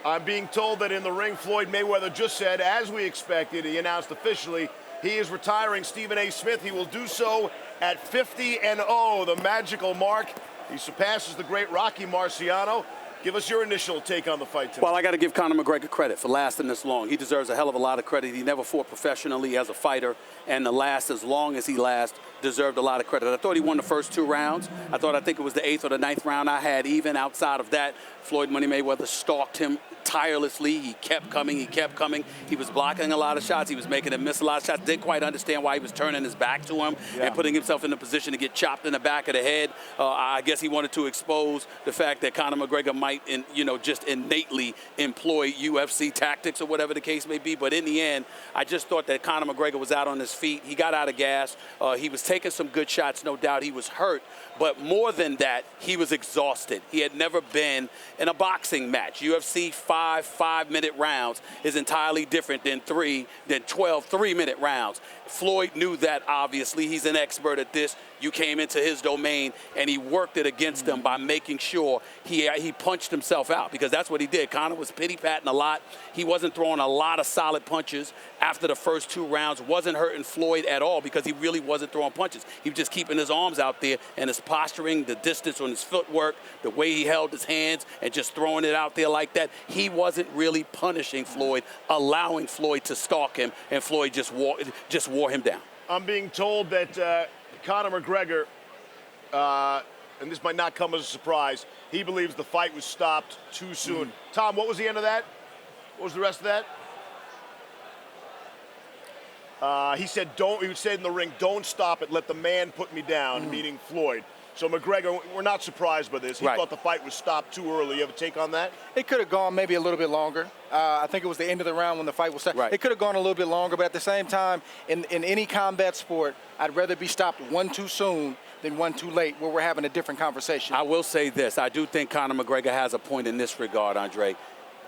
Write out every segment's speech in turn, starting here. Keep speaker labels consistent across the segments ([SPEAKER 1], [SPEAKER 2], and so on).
[SPEAKER 1] I'm being told that in the ring, Floyd Mayweather just said, as we expected, he announced officially he is retiring Stephen A. Smith. He will do so at 50-0, the magical mark. He surpasses the great Rocky Marciano. Give us your initial take on the fight tonight.
[SPEAKER 2] Well, I got to give Conor McGregor credit for lasting this long. He deserves a hell of a lot of credit. He never fought professionally as a fighter, and to last as long as he lasts deserved a lot of credit. I thought he won the first 2 rounds. I think it was the 8th or the 9th round I had even. Outside of that, Floyd Money Mayweather stalked him tirelessly. He kept coming. He kept coming. He was blocking a lot of shots. He was making him miss a lot of shots. Didn't quite understand why he was turning his back to him and putting himself in a position to get chopped in the back of the head. I guess he wanted to expose the fact that Conor McGregor might, just innately employ UFC tactics or whatever the case may be. But in the end, I just thought that Conor McGregor was out on his feet. He got out of gas. He was taking some good shots, no doubt. He was hurt. But more than that, he was exhausted. He had never been in a boxing match. UFC 5-minute rounds is entirely different than 12 3-minute rounds. Floyd knew that, obviously. He's an expert at this. You came into his domain, and he worked it against him by making sure he punched himself out, because that's what he did. Conor was pity-patting a lot. He wasn't throwing a lot of solid punches after the first 2 rounds. Wasn't hurting Floyd at all because he really wasn't throwing punches. He was just keeping his arms out there, and his posturing, the distance on his footwork, the way he held his hands and just throwing it out there like that. He wasn't really punishing Floyd, allowing Floyd to stalk him, and Floyd just wore him down.
[SPEAKER 1] I'm being told that Conor McGregor, and this might not come as a surprise, he believes the fight was stopped too soon. Tom, what was the end of that? What was the rest of that? He said, he said in the ring, don't stop it, let the man put me down, meaning Floyd. So McGregor, we're not surprised by this. He thought the fight was stopped too early. You have a take on that?
[SPEAKER 3] It could have gone maybe a little bit longer. I think it was the end of the round when the fight was stopped. It could have gone a little bit longer, but at the same time, in any combat sport, I'd rather be stopped 1 too soon than 1 too late, where we're having a different conversation.
[SPEAKER 2] I will say this. I do think Conor McGregor has a point in this regard, Andre.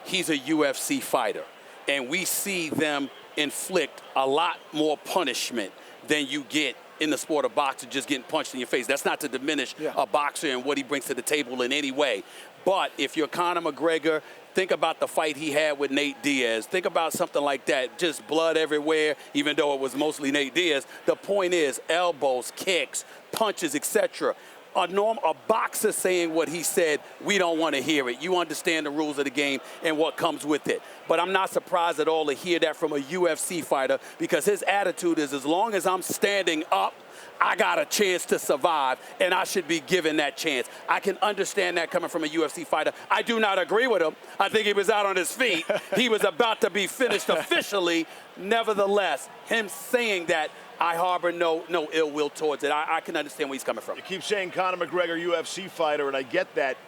[SPEAKER 2] He's a UFC fighter, and we see them inflict a lot more punishment than you get in the sport of boxing, just getting punched in your face. That's not to diminish a boxer and what he brings to the table in any way. But if you're Conor McGregor, think about the fight he had with Nate Diaz. Think about something like that, just blood everywhere, even though it was mostly Nate Diaz. The point is elbows, kicks, punches, etc. A boxer saying what he said, we don't want to hear it. You understand the rules of the game and what comes with it. But I'm not surprised at all to hear that from a UFC fighter, because his attitude is, as long as I'm standing up, I got a chance to survive, and I should be given that chance. I can understand that coming from a UFC fighter. I do not agree with him. I think he was out on his feet. He was about to be finished officially. Nevertheless, him saying that, I harbor no ill will towards it. I can understand where he's coming from.
[SPEAKER 1] You keep saying Conor McGregor, UFC fighter, and I get that.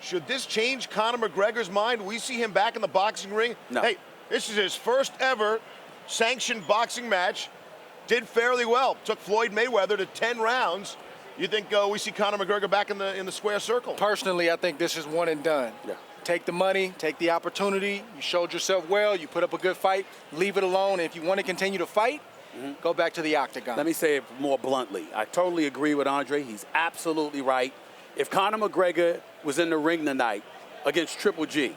[SPEAKER 1] Should this change Conor McGregor's mind? We see him back in the boxing ring.
[SPEAKER 2] No.
[SPEAKER 1] Hey, this is his first ever sanctioned boxing match. Did fairly well. Took Floyd Mayweather to 10 rounds. You think we see Conor McGregor back in the square circle?
[SPEAKER 3] Personally, I think this is one and done.
[SPEAKER 2] Yeah.
[SPEAKER 3] Take the money, take the opportunity. You showed yourself well. You put up a good fight. Leave it alone. And if you want to continue to fight, go back to the octagon.
[SPEAKER 2] Let me say it more bluntly. I totally agree with Andre. He's absolutely right. If Conor McGregor was in the ring tonight against Triple G,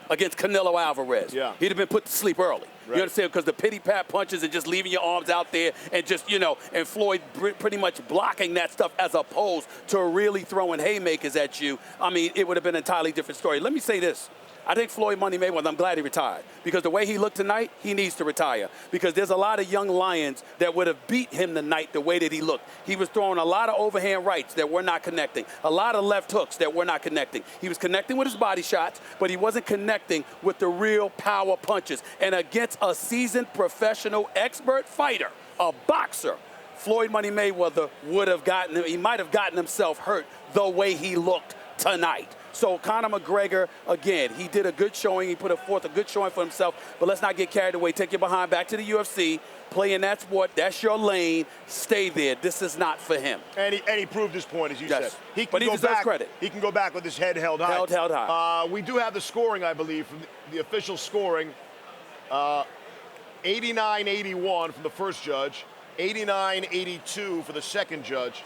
[SPEAKER 2] against Canelo Alvarez, he'd have been put to sleep early. You understand? Because the pity-pat punches and just leaving your arms out there and just, and Floyd pretty much blocking that stuff as opposed to really throwing haymakers at you, I mean, it would have been an entirely different story. Let me say this. I think Floyd Money Mayweather, I'm glad he retired, because the way he looked tonight, he needs to retire, because there's a lot of young lions that would have beat him tonight the way that he looked. He was throwing a lot of overhand rights that were not connecting, a lot of left hooks that were not connecting. He was connecting with his body shots, but he wasn't connecting with the real power punches. And against a seasoned professional expert fighter, a boxer, Floyd Money Mayweather he might have gotten himself hurt the way he looked tonight. So Conor McGregor, again, he did a good showing. He put forth a good showing for himself. But let's not get carried away. Take your behind back to the UFC. Play in that sport. That's your lane. Stay there. This is not for him.
[SPEAKER 1] And he proved his point, as you said.
[SPEAKER 2] He deserves credit.
[SPEAKER 1] He can go back with his head held high.
[SPEAKER 2] Held high.
[SPEAKER 1] We do have the scoring, I believe, from the official scoring. 89-81 from the first judge, 89-82 for the second judge,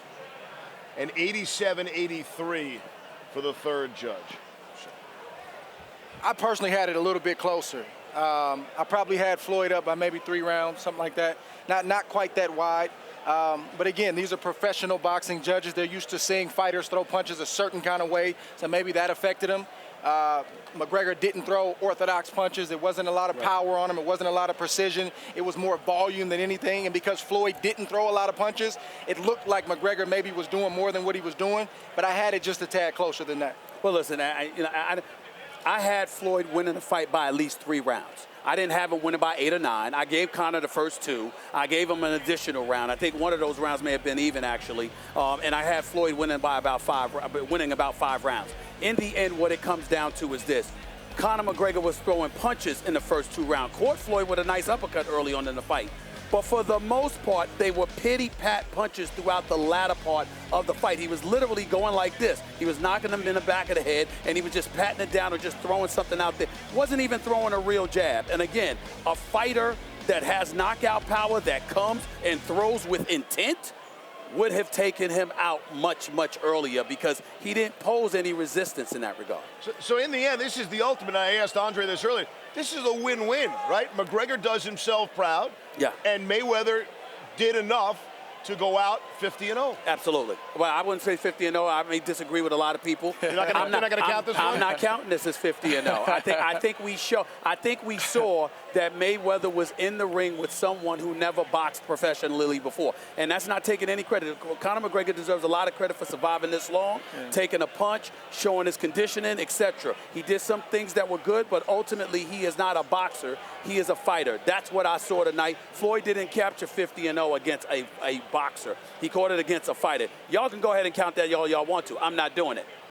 [SPEAKER 1] and 87-83 for the third judge.
[SPEAKER 3] I personally had it a little bit closer. I probably had Floyd up by maybe 3 rounds, something like that. Not quite that wide. But again, these are professional boxing judges. They're used to seeing fighters throw punches a certain kind of way, so maybe that affected them. McGregor didn't throw orthodox punches. There wasn't a lot of power on him. It wasn't a lot of precision. It was more volume than anything. And because Floyd didn't throw a lot of punches, it looked like McGregor maybe was doing more than what he was doing. But I had it just a tad closer than that.
[SPEAKER 2] Well, listen, I had Floyd winning the fight by at least 3 rounds. I didn't have him winning by 8 or 9. I gave Conor the first 2. I gave him an additional round. I think one of those rounds may have been even, actually. And I had Floyd winning by about 5 rounds. In the end, what it comes down to is this. Conor McGregor was throwing punches in the first 2 rounds. Caught Floyd with a nice uppercut early on in the fight. But for the most part, they were pity-pat punches throughout the latter part of the fight. He was literally going like this. He was knocking them in the back of the head, and he was just patting it down or just throwing something out there. Wasn't even throwing a real jab. And again, a fighter that has knockout power, that comes and throws with intent, would have taken him out much, much earlier because he didn't pose any resistance in that regard.
[SPEAKER 1] So in the end, this is the ultimate. I asked Andre this earlier. This is a win-win, right? McGregor does himself proud.
[SPEAKER 2] Yeah.
[SPEAKER 1] And Mayweather did enough to go out 50-0.
[SPEAKER 2] Absolutely. Well, I wouldn't say 50-0. I may disagree with a lot of people.
[SPEAKER 1] You're not going to count this one?
[SPEAKER 2] I'm not counting this as 50-0. I think we saw that Mayweather was in the ring with someone who never boxed professionally before. And that's not taking any credit. Conor McGregor deserves a lot of credit for surviving this long, taking a punch, showing his conditioning, etc. He did some things that were good, but ultimately he is not a boxer. He is a fighter. That's what I saw tonight. Floyd didn't capture 50-0 against a boxer. He caught it against a fighter. Y'all can go ahead and count that y'all want to. I'm not doing it.